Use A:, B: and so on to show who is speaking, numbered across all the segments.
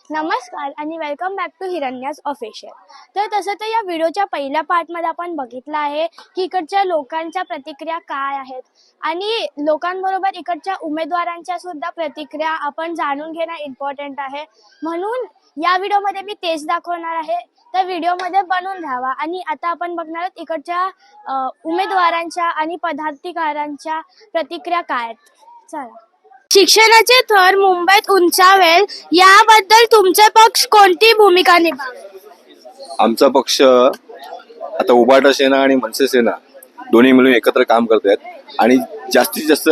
A: नमस्कार आणि welcome back to हिरण्याज official. तर तसं तर या व्हिडिओच्या पहिल्या पार्टमध्ये आपण बघितलं आहे की इकडच्या लोकांच्या प्रतिक्रिया काय आहेत आणि लोकांबरोबर इकडच्या उमेदवारांच्या सुद्धा प्रतिक्रिया आपण जाणून घेणं इम्पॉर्टंट आहे. म्हणून या व्हिडिओमध्ये मी तेच दाखवणार आहे. तर व्हिडिओमध्ये बनून राहावा. आणि आता आपण बघणार आहोत इकडच्या उमेदवारांच्या आणि पदाधिकाऱ्यांच्या प्रतिक्रिया काय आहेत. चला. शिक्षणाचे थर मुंबईत उंचावेल याबद्दल तुमचे पक्ष कोणती भूमिका निभावेल?
B: आमचा पक्ष आता उभाटा सेना आणि मनसे सेना दोन्ही मिळून एकत्र काम करत आहेत आणि जास्तीत जास्त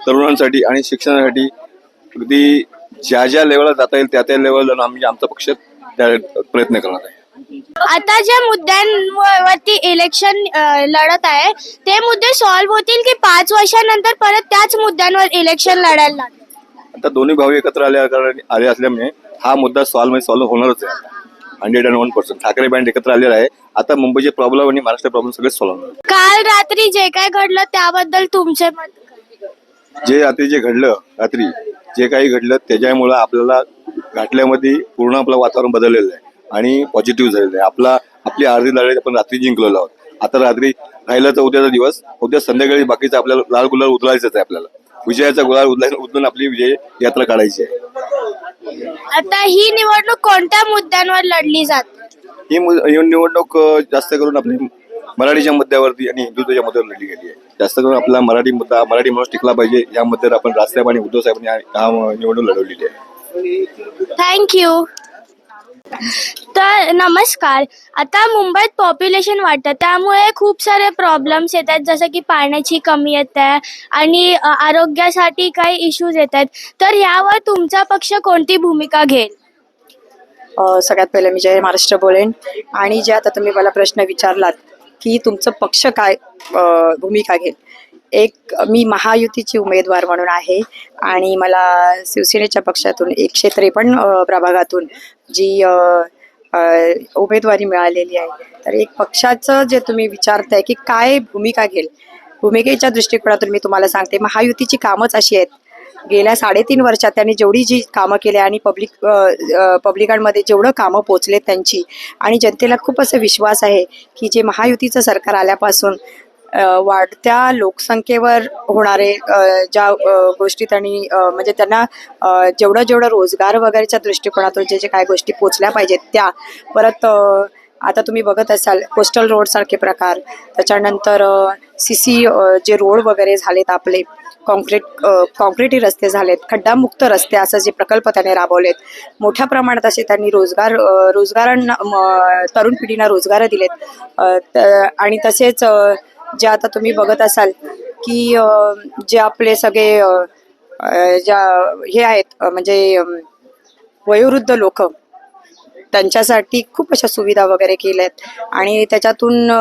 B: तरुणांसाठी आणि शिक्षणासाठी अगदी ज्या ज्या लेवलला जाता येईल त्या लेवलला आम्ही आमचा पक्ष त्या प्रयत्न करणार आहे.
A: आता ज्या मुद्द्यांवरती इलेक्शन लढत आहे ते मुद्दे सॉल्व्ह होतील की 5 वर्षांनंतर परत त्याच मुद्द्यांवर इलेक्शन लढायला लागेल?
B: आता दोन्ही भाऊ एकत्र आले असल्यामुळे हा मुद्दा सॉल्व्ह होणारच आहे 101%. ठाकरे बँड एकत्र आलेला आहे. आता मुंबईचे प्रॉब्लेम आणि महाराष्ट्र प्रॉब्लेम सगळे सॉल्व्ह होणार.
A: काल रात्री जे काय घडलं त्याबद्दल तुमचे मत काय?
B: जे काही घडलं त्याच्यामुळे आपल्याला घाटल्यामध्ये पूर्ण आपलं वातावरण बदललेलं आहे आणि पॉझिटिव्ह झालेलं आहे. आपली अर्धी लढाई आपण रात्री जिंकलेलो आहोत. आता रात्री राहिलं तर उद्याचा दिवस, उद्या संध्याकाळी बाकीचं आपल्याला लाल गुलाल उधळायचंच आहे. आपल्याला विजयाचा गुलाल उधळून आपली विजय यात्रा काढायची आहे.
A: आता ही निवडणूक कोणत्या मुद्द्यांवर लढली जाते?
B: ही निवडणूक जास्त करून आपली मराठीच्या मुद्द्यावरती आणि हिंदुत्वाच्या मुद्द्यावर लढली गेली आहे. जास्त करून आपला मराठी माणूस टिकला पाहिजे या मुद्द्यावर आपण राजसाहेब आणि उद्धव साहेबांनी हा निवडणूक लढवलेली आहे.
A: थँक्यू. तर नमस्कार. आता मुंबईत पॉप्युलेशन वाढतं त्यामुळे खूप सारे प्रॉब्लेम्स येत आहेत, जसं की पाण्याची कमी येत आहे आणि आरोग्यासाठी काही इश्यूज येत आहेत. तर यावर तुमचा पक्ष कोणती भूमिका घेईल?
C: सगळ्यात पहिले मी जय महाराष्ट्र बोलेन. आणि जे आता तुम्ही मला प्रश्न विचारलात की तुमचं पक्ष काय भूमिका घेईल, एक मी महायुतीची उमेदवार म्हणून आहे आणि मला शिवसेनेच्या पक्षातून 153 प्रभागातून जी उमेदवारी मिळालेली आहे. तर एक पक्षाचं जे तुम्ही विचारताय की काय भूमिका घेईल, भूमिकेच्या दृष्टिकोनातून मी तुम्हाला सांगते महायुतीची कामच अशी आहेत. गेल्या 3.5 वर्षात त्यांनी जेवढी जी कामं केली आणि पब्लिकांमध्ये जेवढं कामं पोचलेत त्यांची, आणि जनतेला खूप असं विश्वास आहे की जे महायुतीचं सरकार आल्यापासून वाढत्या लोकसंख्येवर होणारे ज्या गोष्टी त्यांनी म्हणजे त्यांना जेवढं रोजगार वगैरेच्या दृष्टिकोनातून जे काय गोष्टी पोचल्या पाहिजेत त्या, परत आता तुम्ही बघत असाल कोस्टल रोड सारखे प्रकार, त्याच्यानंतर CC जे रोड वगैरे झालेत आपले, कॉन्क्रीटी रस्ते झालेत, खड्डामुक्त रस्ते असं जे प्रकल्प त्याने राबवलेत, मोठ्या प्रमाणात असे त्यांनी रोजगारांना तरुण पिढींना रोजगार दिलेत. आणि तसेच जे आता तुम्ही बघत असाल की जे आपले सगळे हे आहेत म्हणजे वयोवृद्ध लोक, त्यांच्यासाठी खूप अशा सुविधा वगैरे केल्यात आणि त्याच्यातून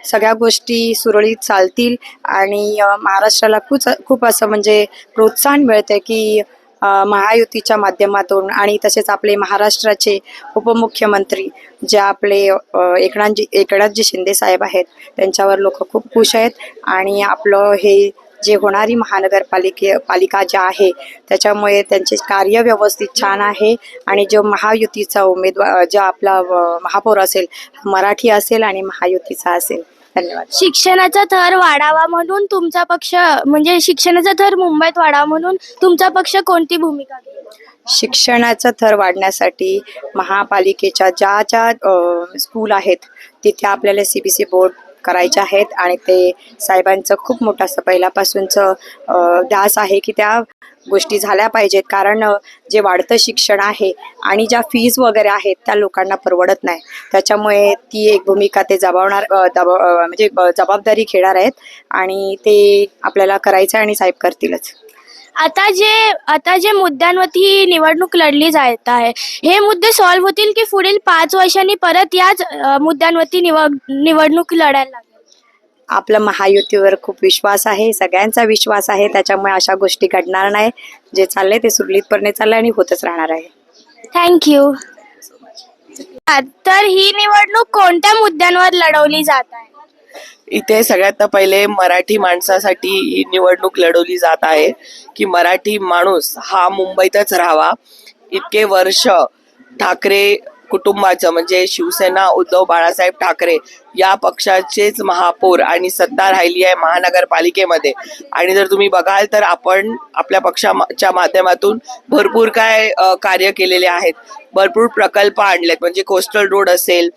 C: सगळ्या गोष्टी सुरळीत चालतील आणि महाराष्ट्राला खूप असं म्हणजे प्रोत्साहन मिळते की महायुतीच्या माध्यमातून. आणि तसेच आपले महाराष्ट्राचे उपमुख्यमंत्री जे आपले एकनाथजी शिंदे साहेब आहेत त्यांच्यावर लोक खूप खुश आहेत. आणि आपलं हे जे होणारी पालिका ज्या आहे त्याच्यामुळे त्यांचे कार्य व्यवस्थित छान आहे. आणि जो महायुतीचा उमेदवार जो आपला महापौर असेल मराठी असेल आणि महायुतीचा असेल. धन्यवाद.
A: शिक्षणाचा थर वाढावा म्हणून तुमचा पक्ष म्हणजे शिक्षणाचा थर मुंबईत वाढावा म्हणून तुमचा पक्ष कोणती भूमिका घेईल?
C: शिक्षणाचा थर वाढण्यासाठी महापालिकेच्या ज्या स्कूल आहेत तिथे आपल्याला CBSE बोर्ड करायचे आहेत आणि ते साहेबांचं खूप मोठं असं पहिल्यापासूनचं ध्यास आहे की त्या गोष्टी झाल्या पाहिजेत. कारण जे वाढतं शिक्षण आहे आणि ज्या फीज वगैरे आहेत त्या लोकांना परवडत नाही, त्याच्यामुळे ती एक भूमिका ते म्हणजे जबाबदारी घेणार आहेत आणि ते आपल्याला करायचं आणि साहेब करतीलच.
A: आता जे मुद्द्यांवरती ही निवडणूक लढली जात आहे हे मुद्दे सॉल्व्ह होतील की पुढील 5 वर्षांनी परत याच मुद्द्यांवरती निवडणूक लढायला लागेल?
C: आपला महायुतीवर खूप विश्वास आहे, सगळ्यांचा विश्वास आहे, त्याच्यामुळे अशा गोष्टी घडणार नाही. जे चाललंय ते सुरळीतपणे चाललंय आणि होतच राहणार आहे.
A: थँक्यू. तर ही निवडणूक कोणत्या मुद्द्यांवर लढवली जात आहे?
D: इथे सगळ्यात पहिले मराठी माणसासाठी ही निवडणूक लढवली जात आहे की मराठी माणूस हा मुंबईतच राहावा. इतके वर्ष ठाकरे कुटुंबाचं म्हणजे शिवसेना उद्धव बाळासाहेब ठाकरे या पक्षाचेच महापौर आणि सत्ता राहिली आहे महानगरपालिकेमध्ये. आणि जर तुम्ही बघाल तर आपण आपल्या पक्षाच्या माध्यमातून भरपूर काय कार्य केलेले आहेत, भरपूर प्रकल्प आणलेत. म्हणजे कोस्टल रोड असेल,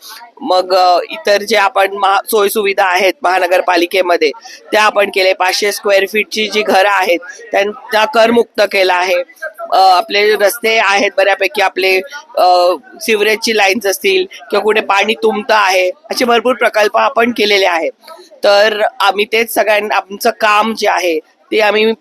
D: मग इतर जे आपण सोयीसुविधा आहेत महानगरपालिकेमध्ये त्या आपण केले. 500 स्क्वेअर फीटची जी घरं आहेत त्यांना करमुक्त केलं आहे. आपले रस्ते आहेत बऱ्यापैकी, आपले सिवरेजची लाईन्स असतील किंवा कुठे पाणी तुंबतं आहे, असे भरपूर प्रकल्प आपण केलेले आहेत. तर आम्ही तेच सगळ्यांना आमचं काम जे आहे ते आम्ही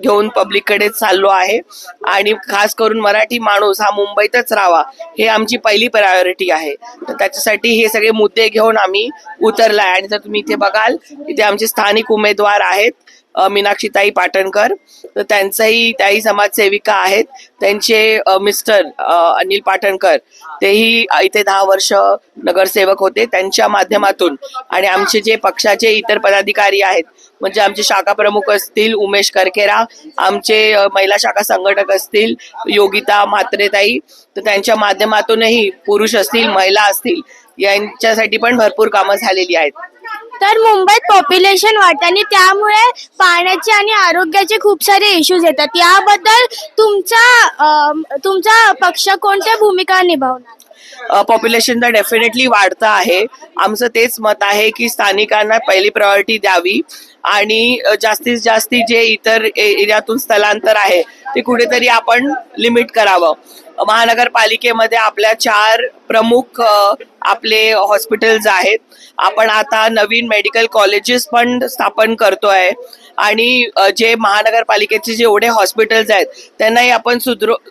D: घेऊन पब्लिककडे चाललो आहे. आणि खास करून मराठी माणूस हा मुंबईतच राहावा हे आमची पहिली प्रायोरिटी आहे. तर त्याच्यासाठी हे सगळे मुद्दे घेऊन आम्ही उतरलाय. आणि जर तुम्ही इथे बघाल, इथे आमचे स्थानिक उमेदवार आहेत मीनाक्षीताई पाटणकर, तर त्याही समाजसेविका आहेत. त्यांचे मिस्टर अनिल पाटणकर तेही इथे 10 वर्ष नगरसेवक होते. त्यांच्या माध्यमातून आणि आमचे जे पक्षाचे इतर पदाधिकारी आहेत, म्हणजे आमचे शाखा प्रमुख असतील उमेश करकेरा, आमचे महिला शाखा संघटक असतील योगिता म्हात्रेताई, तर त्यांच्या माध्यमातूनही पुरुष असतील महिला असतील यांच्यासाठी पण भरपूर कामं झालेली आहेत.
A: तर मुंबईत पॉप्युलेशन वाढतं आणि त्यामुळे पाण्याचे आणि आरोग्याचे खूप सारे इश्यूज येतात. याबद्दल तुमचा पक्ष कोणत्या भूमिका निभावणार?
D: पॉप्युलेशन तर डेफिनेटली वाढतं आहे. आमचं तेच मत आहे की स्थानिकांना पहिली प्रायोरिटी द्यावी आणि जास्तीत जास्ती जे इतर एरियातून स्थलांतर आहे ते कुठेतरी आपण लिमिट करावं. महानगरपालिकेमध्ये आपल्या 4 प्रमुख आपले हॉस्पिटल्स आहेत. आपण आता नवीन मेडिकल कॉलेजेस पण स्थापन करतोय आणि जे महानगरपालिकेचे जेवढे हॉस्पिटल्स आहेत त्यांनाही आपण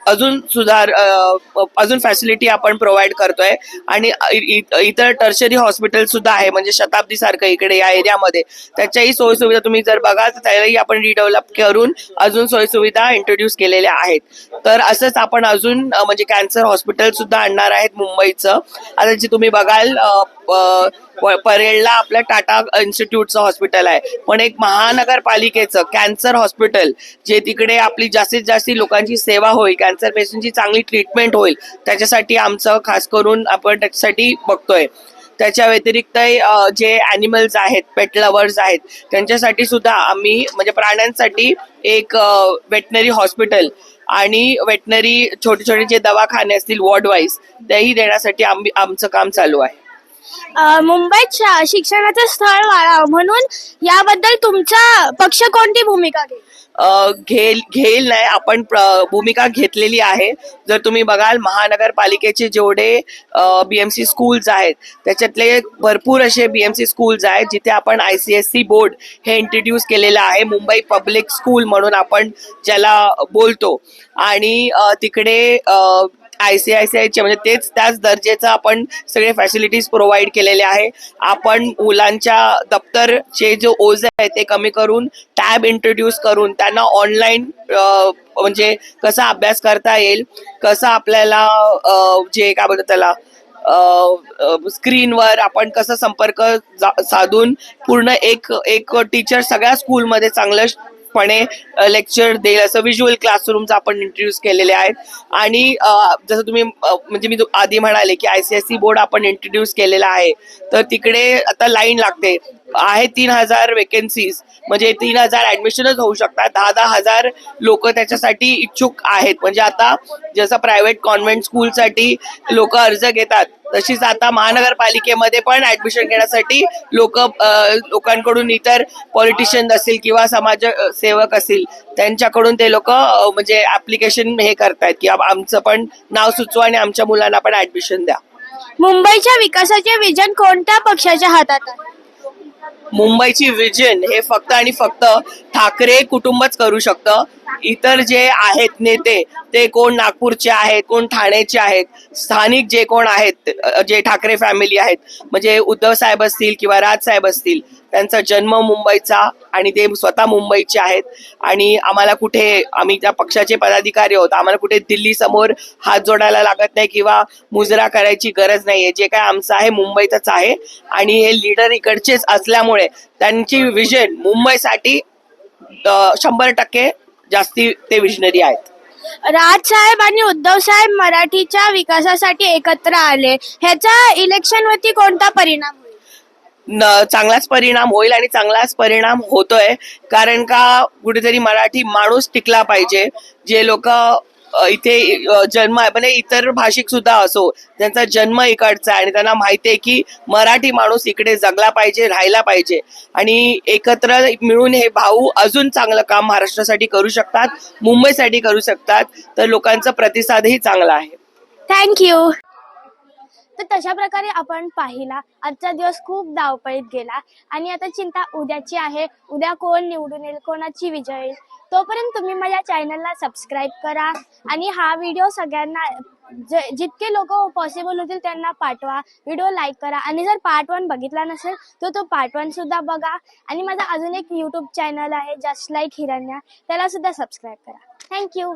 D: अजून फॅसिलिटी आपण प्रोव्हाइड करतोय. आणि इतर टर्शरी हॉस्पिटल सुद्धा आहे, म्हणजे शताब्दी सारखं इकडे या एरियामध्ये, त्याच्याही सोयीसुविधा तुम्ही जर बघाल तर त्यालाही आपण रिडेव्हलप करून अजून सोयीसुविधा इंट्रोड्यूस केलेल्या आहेत. तर असंच आपण अजून म्हणजे कॅन्सर हॉस्पिटल सुद्धा आणणार आहेत मुंबईचं. आता जे तुम्ही बघाल परेलला आपल्या टाटा इन्स्टिट्यूटचं हॉस्पिटल आहे, पण एक महानगरपालिकेचं कॅन्सर हॉस्पिटल जे तिकडे आपली जास्तीत जास्त लोकांची सेवा होईल, कॅन्सर पेशंटची चांगली ट्रीटमेंट होईल, त्याच्यासाठी आमचं खास करून आपण त्याच्यासाठी बघतोय. त्याच्या व्यतिरिक्त जे ॲनिमल्स आहेत, पेट लवर्स आहेत, त्यांच्यासाठी सुद्धा आम्ही म्हणजे प्राण्यांसाठी एक वेटनरी हॉस्पिटल आणि वेटनरी छोटे छोटे जे दवाखाने असतील वॉर्ड वाईज तेही देण्यासाठी आमचं काम चालू आहे.
A: मुंबईत शिक्षणाचं स्थळ वाढावं म्हणून याबद्दल तुमचा पक्ष कोणती भूमिका घेईल?
D: घेईल नाही, आपण भूमिका घेतलेली आहे. जर तुम्ही बघाल महानगरपालिकेचे जेवढे BMC स्कूल्स आहेत त्याच्यातले भरपूर असे BMC स्कूल्स आहेत जिथे आपण ICSE बोर्ड हे इंट्रोड्यूस केलेलं आहे, मुंबई पब्लिक स्कूल म्हणून आपण ज्याला बोलतो. आणि तिकडे ICICIचे म्हणजे त्याच दर्जाचं आपण सगळे फॅसिलिटीज प्रोव्हाइड केलेले आहे. आपण मुलांच्या दप्तरचे जो ओझ आहे ते कमी करून टॅब इंट्रोड्यूस करून त्यांना ऑनलाईन म्हणजे कसा अभ्यास करता येईल, कसं आपल्याला जे काय बोलतात त्याला स्क्रीनवर आपण कसं संपर्क साधून पूर्ण एक टीचर सगळ्या स्कूलमध्ये चांगलं लेक्चर देईल असं व्हिज्युअल क्लासरूमचं आपण इंट्रोड्यूस केलेले आहेत. आणि जसं तुम्ही म्हणजे मी आधी म्हणाले की ICSE बोर्ड आपण इंट्रोड्यूस केलेला आहे, तर तिकडे आता लाईन लागते आहे. 3,000 वेकेन्सीज म्हणजे 3,000 ऍडमिशनच होऊ शकतात. 10,000 लोक त्याच्यासाठी इच्छुक आहेत. म्हणजे आता जसं प्रायव्हेट कॉन्व्हेंट स्कूलसाठी लोक अर्ज घेतात तशीच आता महानगरपालिकेमध्ये पण ऍडमिशन घेण्यासाठी लोकांकडून इतर पॉलिटिशियन असतील किंवा समाजसेवक असतील त्यांच्याकडून ते लोक म्हणजे ऍप्लिकेशन हे करतायत की आमचं पण नाव सुचवा आणि आमच्या मुलांना पण ऍडमिशन द्या.
A: मुंबईच्या विकासाचे विजन कोणत्या पक्षाच्या हातात आहे?
D: मुंबईची विजन हे फक्त आणि फक्त ठाकरे कुटुंबच करू शकतं. इतर जे आहेत नेते ते कोण नागपूरचे आहेत, कोण ठाण्याचे आहेत, स्थानिक जे कोण आहेत जे ठाकरे फॅमिली आहेत म्हणजे उद्धव साहेब असतील किंवा राज साहेब असतील, त्यांचा जन्म मुंबईचा आणि ते स्वतः मुंबईचे आहेत. आणि आम्ही त्या पक्षाचे पदाधिकारी आहोत, आम्हाला कुठे दिल्ली समोर हात जोडायला लागत नाही किंवा मुजरा करायची गरज नाहीये. जे काय आमचं आहे मुंबईतच आहे आणि हे लीडर इकडचेच असल्यामुळे त्यांची विजन मुंबईसाठी 100% जास्ती ते विजनरी आहेत.
A: राजसाहेब आणि उद्धव साहेब मराठीच्या विकासासाठी एकत्र आले, ह्याचा इलेक्शनवरती कोणता परिणाम होईल?
D: चांगलाच परिणाम होईल आणि चांगलाच परिणाम होतोय, कारण का कुठेतरी मराठी माणूस टिकला पाहिजे. जे लोक इथे जन्म आहे, म्हणजे इतर भाषिक सुद्धा असो, त्यांचा जन्म इकडचा आहे आणि त्यांना माहिती आहे की मराठी माणूस इकडे जगला पाहिजे, राहायला पाहिजे आणि एकत्र मिळून हे भाऊ अजून चांगलं काम महाराष्ट्रासाठी करू शकतात, मुंबईसाठी करू शकतात. तर लोकांचा प्रतिसादही चांगला आहे.
A: थँक्यू. तर तशा प्रकारे आपण पाहिला आजचा दिवस खूप धावपळीत गेला आणि आता चिंता उद्याची आहे. उद्या कोण निवडून येईल, कोणाची विजय येईल. तोपर्यंत तुम्ही माझ्या चॅनलला सबस्क्राईब करा आणि हा व्हिडिओ सगळ्यांना जितके लोक पॉसिबल होतील त्यांना पाठवा. व्हिडिओ लाईक करा आणि जर पार्ट 1 बघितला नसेल तर तो पार्ट 1 सुद्धा बघा. आणि माझा अजून एक यूट्यूब चॅनल आहे जस्ट लाईक हिरण्या, त्याला सुद्धा सबस्क्राईब करा. थँक्यू.